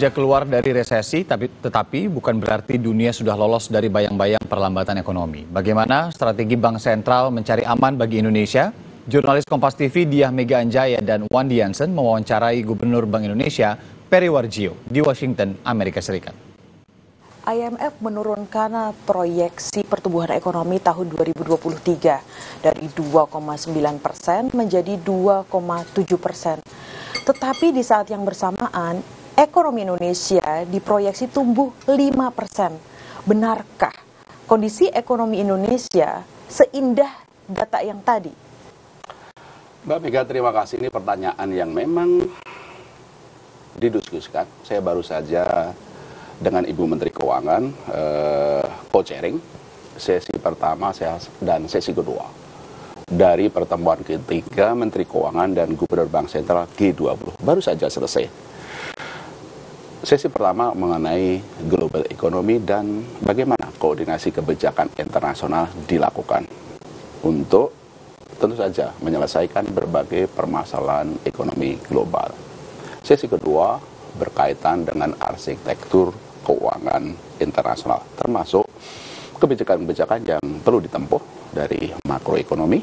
Sejak keluar dari resesi, tetapi bukan berarti dunia sudah lolos dari bayang-bayang perlambatan ekonomi. Bagaimana strategi Bank Sentral mencari aman bagi Indonesia? Jurnalis Kompas TV Diah Mega Anjaya dan Wandi Jansen mewawancarai Gubernur Bank Indonesia Peri Warjio di Washington, Amerika Serikat. IMF menurunkan proyeksi pertumbuhan ekonomi tahun 2023 dari 2,9% menjadi 2,7%. Tetapi di saat yang bersamaan, ekonomi Indonesia diproyeksi tumbuh 5%. Benarkah kondisi ekonomi Indonesia seindah data yang tadi? Mbak Mega, terima kasih. Ini pertanyaan yang memang didiskusikan. Saya baru saja dengan Ibu Menteri Keuangan co-chairing sesi pertama dan sesi kedua dari pertemuan ketiga Menteri Keuangan dan Gubernur Bank Sentral G20. Baru saja selesai. Sesi pertama mengenai global economy dan bagaimana koordinasi kebijakan internasional dilakukan untuk tentu saja menyelesaikan berbagai permasalahan ekonomi global. Sesi kedua berkaitan dengan arsitektur keuangan internasional, termasuk kebijakan-kebijakan yang perlu ditempuh dari makroekonomi,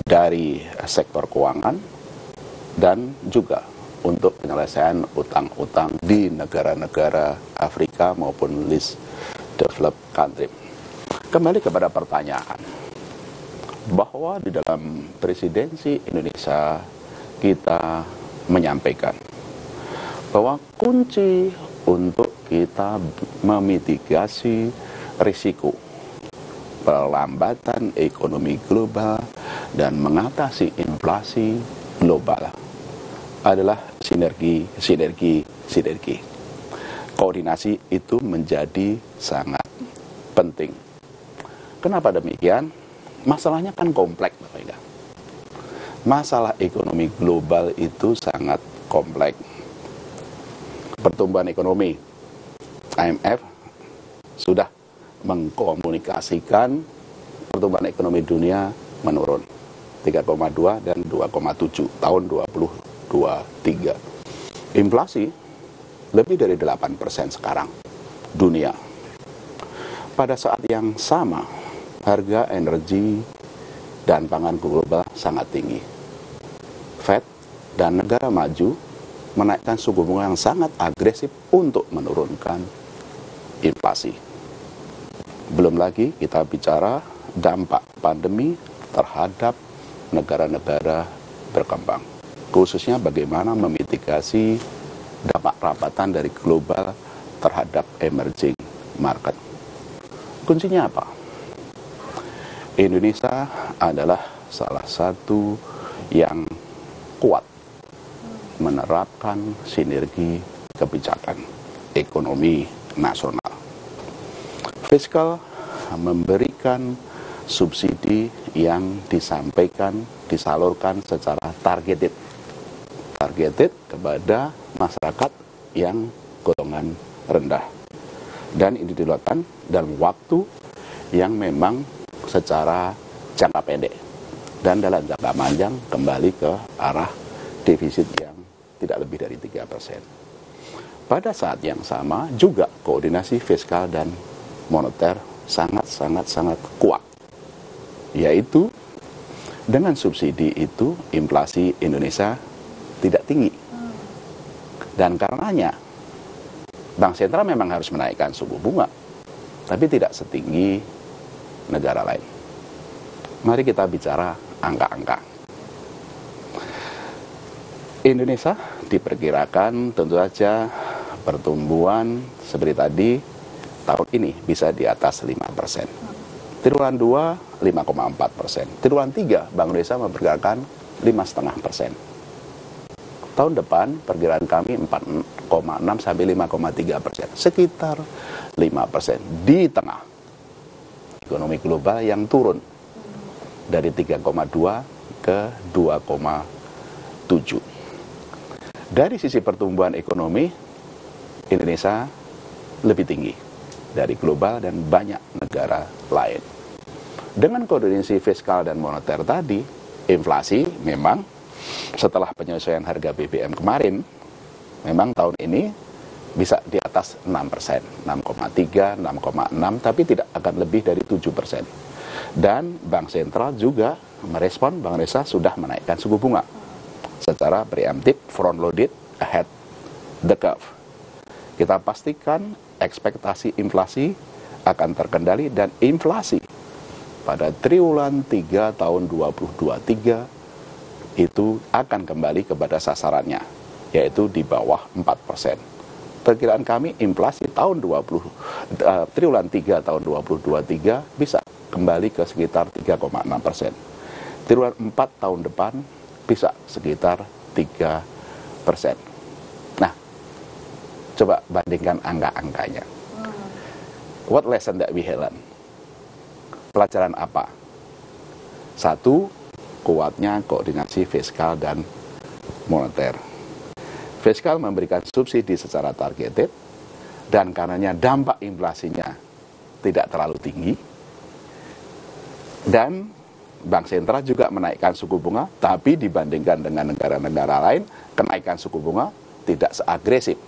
dari sektor keuangan, dan juga untuk penyelesaian utang-utang di negara-negara Afrika maupun least developed country. Kembali kepada pertanyaan, bahwa di dalam presidensi Indonesia kita menyampaikan bahwa kunci untuk kita memitigasi risiko perlambatan ekonomi global dan mengatasi inflasi global adalah sinergi. Koordinasi itu menjadi sangat penting. Kenapa demikian? Masalahnya kan kompleks, Bapak Ibu. Masalah ekonomi global itu sangat kompleks. Pertumbuhan ekonomi, IMF sudah mengkomunikasikan pertumbuhan ekonomi dunia menurun 3,2 dan 2,7 tahun 2023. Inflasi lebih dari 8% sekarang dunia. Pada saat yang sama, harga energi dan pangan global sangat tinggi. Fed dan negara maju menaikkan suku bunga yang sangat agresif untuk menurunkan inflasi. Belum lagi kita bicara dampak pandemi terhadap negara-negara berkembang. Khususnya bagaimana memitigasi dampak rapatan dari global terhadap emerging market. Kuncinya apa? Indonesia adalah salah satu yang kuat menerapkan sinergi kebijakan ekonomi nasional. Fiskal memberikan subsidi yang disalurkan secara targeted kepada masyarakat yang golongan rendah. Dan ini dilakukan dalam waktu yang memang secara jangka pendek. Dan dalam jangka panjang kembali ke arah defisit yang tidak lebih dari 3%. Pada saat yang sama juga koordinasi fiskal dan moneter sangat kuat. Yaitu dengan subsidi itu inflasi Indonesia tidak tinggi. Dan karenanya Bank Sentral memang harus menaikkan suku bunga, tapi tidak setinggi negara lain. Mari kita bicara angka-angka. Indonesia diperkirakan tentu saja pertumbuhan seperti tadi tahun ini bisa di atas 5%. Triwulan 2, 5,4%. Triwulan 3, Bank Indonesia memperkirakan 5,5%. Tahun depan perkiraan kami 4,6 sampai 5,3%. Sekitar 5%. Di tengah ekonomi global yang turun dari 3,2 ke 2,7. Dari sisi pertumbuhan ekonomi, Indonesia lebih tinggi dari global dan banyak negara lain. Dengan koordinasi fiskal dan moneter tadi, inflasi memang setelah penyelesaian harga BBM kemarin, memang tahun ini bisa di atas 6%, 6,3, 6,6, tapi tidak akan lebih dari 7%. Dan Bank Sentral juga merespon, Bank Indonesia sudah menaikkan suku bunga secara preemptif, front loaded, ahead the curve. Kita pastikan ekspektasi inflasi akan terkendali dan inflasi pada triwulan 3 tahun 2023 itu akan kembali kepada sasarannya, yaitu di bawah 4%. Perkiraan kami inflasi triwulan 3 tahun 2023 bisa kembali ke sekitar 3,6%. Triwulan 4 tahun depan bisa sekitar 3%. Nah, coba bandingkan angka-angkanya. What lesson that we learn? Pelajaran apa? Satu, kuatnya koordinasi fiskal dan moneter. Fiskal memberikan subsidi secara targeted, dan karenanya dampak inflasinya tidak terlalu tinggi. Dan Bank Sentral juga menaikkan suku bunga, tapi dibandingkan dengan negara-negara lain, kenaikan suku bunga tidak seagresif.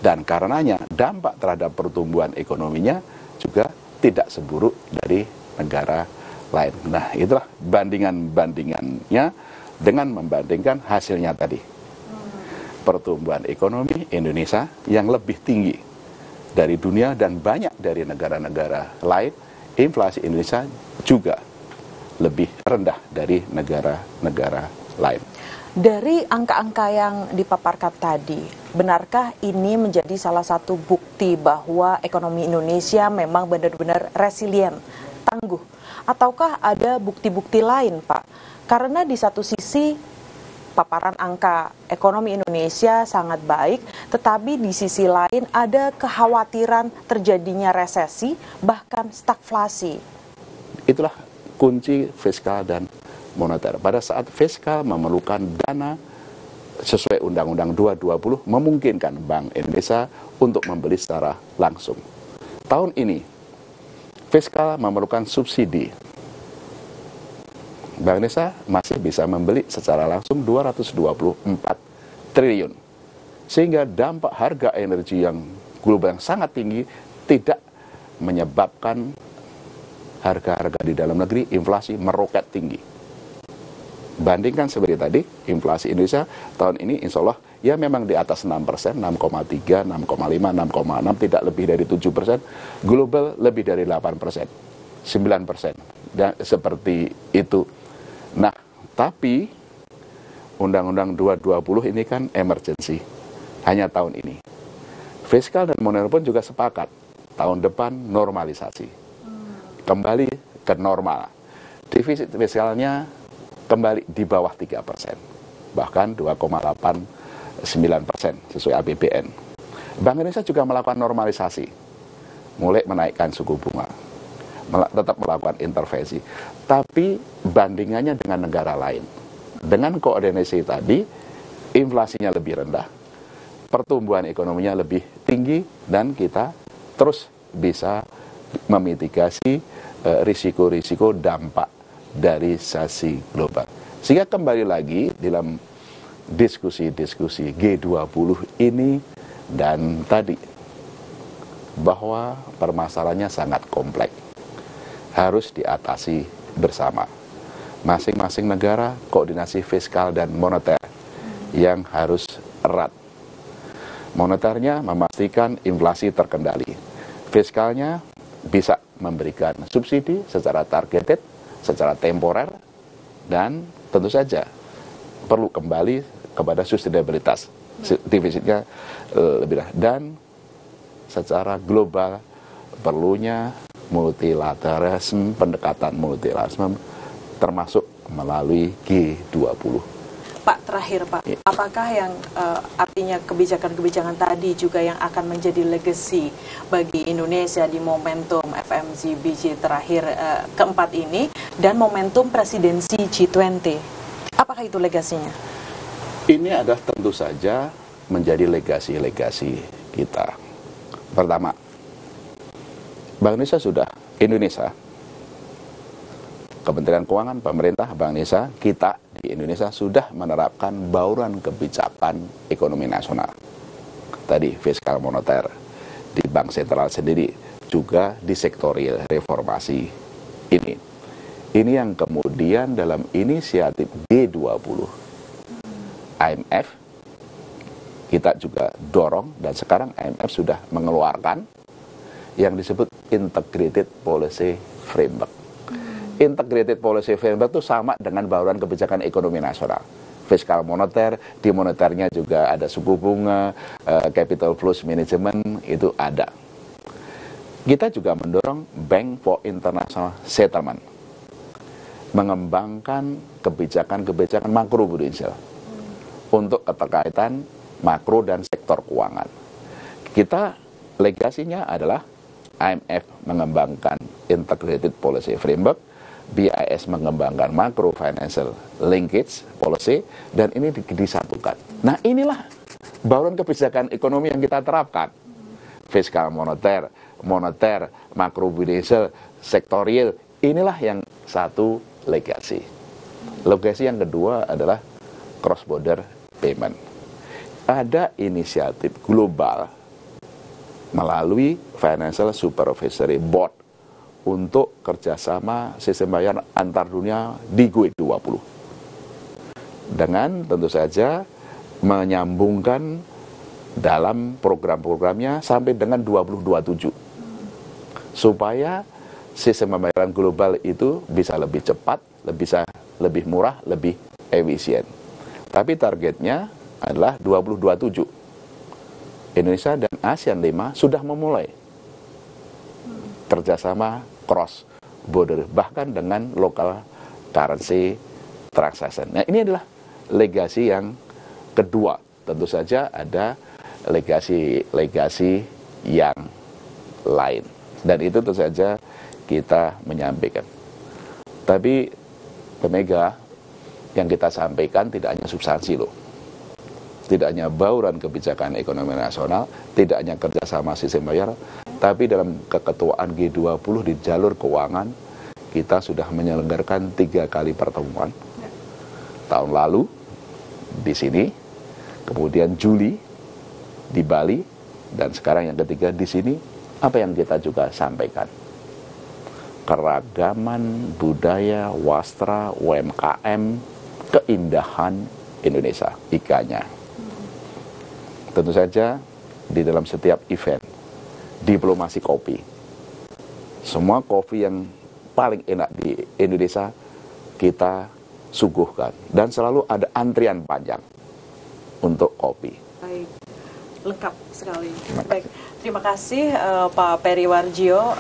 Dan karenanya dampak terhadap pertumbuhan ekonominya juga tidak seburuk dari negara lain. Nah, itulah bandingan-bandingannya dengan membandingkan hasilnya tadi. Pertumbuhan ekonomi Indonesia yang lebih tinggi dari dunia dan banyak dari negara-negara lain, inflasi Indonesia juga lebih rendah dari negara-negara lain. Dari angka-angka yang dipaparkan tadi, benarkah ini menjadi salah satu bukti bahwa ekonomi Indonesia memang benar-benar resilient, tangguh? Ataukah ada bukti-bukti lain, Pak? Karena di satu sisi paparan angka ekonomi Indonesia sangat baik, tetapi di sisi lain ada kekhawatiran terjadinya resesi, bahkan stagflasi. Itulah kunci fiskal dan moneter. Pada saat fiskal memerlukan dana sesuai Undang-Undang 220, memungkinkan Bank Indonesia untuk membeli secara langsung. Tahun ini, fiskal memerlukan subsidi. Bank Indonesia masih bisa membeli secara langsung 224 triliun. Sehingga dampak harga energi yang global yang sangat tinggi tidak menyebabkan harga-harga di dalam negeri inflasi meroket tinggi. Bandingkan seperti tadi, inflasi Indonesia tahun ini insya Allah ya memang di atas 6%, 6,3, 6,5, 6,6, tidak lebih dari 7%. Global lebih dari 8%, 9%. Dan seperti itu. Nah, tapi Undang-Undang 220 ini kan emergency, hanya tahun ini. Fiskal dan moneter pun juga sepakat, tahun depan normalisasi. Kembali ke normal. Defisit fiskalnya kembali di bawah 3%, bahkan 2,89% sesuai APBN. Bank Indonesia juga melakukan normalisasi, mulai menaikkan suku bunga, tetap melakukan intervensi, tapi bandingannya dengan negara lain. Dengan koordinasi tadi, inflasinya lebih rendah, pertumbuhan ekonominya lebih tinggi, dan kita terus bisa memitigasi risiko-risiko dampak dari resesi global. Sehingga kembali lagi dalam diskusi-diskusi G20 ini dan tadi, bahwa permasalahannya sangat kompleks, harus diatasi bersama. Masing-masing negara koordinasi fiskal dan moneter yang harus erat. Moneternya memastikan inflasi terkendali. Fiskalnya bisa memberikan subsidi secara targeted, secara temporer, dan tentu saja perlu kembali kepada sustainabilitas. Defisitnya lebih rendah. Dan secara global perlunya multilateralisme, pendekatan multilateralisme termasuk melalui G20. Pak, terakhir Pak, apakah yang artinya kebijakan-kebijakan tadi juga yang akan menjadi legacy bagi Indonesia di momentum FMCBG terakhir keempat ini dan momentum presidensi G20? Apakah itu legasinya? Ini adalah tentu saja menjadi legasi-legasi kita. Pertama, Bank Indonesia, Kementerian Keuangan, pemerintah, Bank Indonesia, kita di Indonesia sudah menerapkan bauran kebijakan ekonomi nasional. tadi fiskal moneter di Bank Sentral sendiri, juga di sektorial reformasi ini. Ini yang kemudian dalam inisiatif G20 IMF kita juga dorong, dan sekarang IMF sudah mengeluarkan yang disebut Integrated Policy Framework. Integrated Policy Framework itu sama dengan bauran kebijakan ekonomi nasional. Fiskal moneter, di moneternya juga ada suku bunga, capital flows management, itu ada. Kita juga mendorong Bank for International Settlement, mengembangkan kebijakan-kebijakan makro-prudensial untuk keterkaitan makro dan sektor keuangan. Kita legasinya adalah IMF mengembangkan Integrated Policy Framework, BIS mengembangkan Macro Financial Linkage Policy, dan ini disatukan. Nah, inilah bauran kebijakan ekonomi yang kita terapkan. Fiskal moneter, makro-prudensial, sektorial, inilah yang satu legasi. Legasi yang kedua adalah cross-border payment. Ada inisiatif global melalui Financial Supervisory Board untuk kerjasama sistem pembayaran antar dunia di G20. Dengan tentu saja menyambungkan dalam program-programnya sampai dengan 2027. Supaya sistem pembayaran global itu bisa lebih cepat, lebih murah, lebih efisien. Tapi targetnya adalah 2027. Indonesia dan ASEAN 5 sudah memulai kerjasama cross border, bahkan dengan local currency transaction. Nah, ini adalah legasi yang kedua. Tentu saja ada legasi yang lain, dan itu tentu saja kita menyampaikan. Tapi Mega, yang kita sampaikan tidak hanya substansi loh, tidak hanya bauran kebijakan ekonomi nasional, tidak hanya kerjasama sistem bayar, tapi dalam keketuaan G20 di jalur keuangan, kita sudah menyelenggarakan 3 kali pertemuan. Tahun lalu di sini, kemudian Juli di Bali, dan sekarang yang ketiga di sini. Apa yang kita juga sampaikan? Keragaman budaya, wastra, UMKM, keindahan Indonesia, IKA-nya. Tentu saja di dalam setiap event, diplomasi kopi. Semua kopi yang paling enak di Indonesia kita suguhkan. Dan selalu ada antrian panjang untuk kopi. Baik, lengkap sekali. Baik, terima kasih Pak Peri Warjio.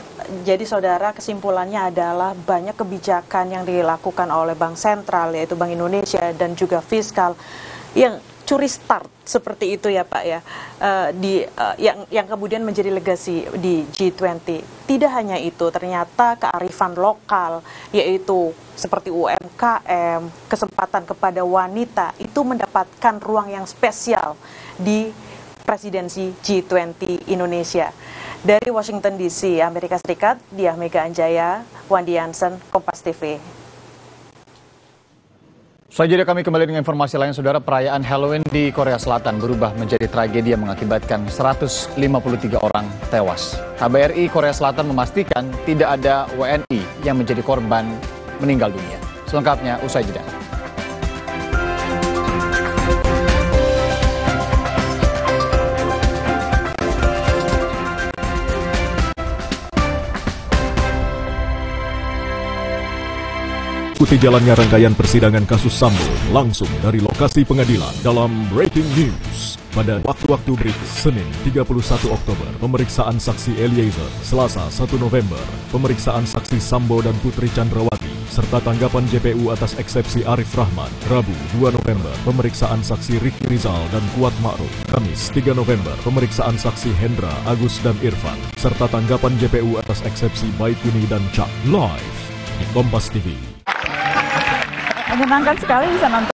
Jadi saudara, kesimpulannya adalah banyak kebijakan yang dilakukan oleh Bank Sentral, yaitu Bank Indonesia dan juga fiskal, yang curi start seperti itu ya Pak ya, yang kemudian menjadi legasi di G20. Tidak hanya itu, ternyata kearifan lokal, yaitu seperti UMKM, kesempatan kepada wanita, itu mendapatkan ruang yang spesial di presidensi G20 Indonesia. Dari Washington DC, Amerika Serikat, Diah Mega Anjaya, Wandi Jansen, Kompas TV. Selanjutnya kami kembali dengan informasi lain, saudara. Perayaan Halloween di Korea Selatan berubah menjadi tragedi yang mengakibatkan 153 orang tewas. KBRI Korea Selatan memastikan tidak ada WNI yang menjadi korban meninggal dunia. Selengkapnya usai jeda. Ikuti jalannya rangkaian persidangan kasus Sambo langsung dari lokasi pengadilan dalam Breaking News. Pada waktu-waktu berikut, Senin 31 Oktober, pemeriksaan saksi Eliezer, Selasa 1 November, pemeriksaan saksi Sambo dan Putri Chandrawati, serta tanggapan JPU atas eksepsi Arif Rahman, Rabu 2 November, pemeriksaan saksi Ricky Rizal dan Kuat Ma'ruf, Kamis 3 November, pemeriksaan saksi Hendra, Agus dan Irfan, serta tanggapan JPU atas eksepsi Baikuni dan Cak, live di Kompas TV. Menyenangkan sekali bisa nonton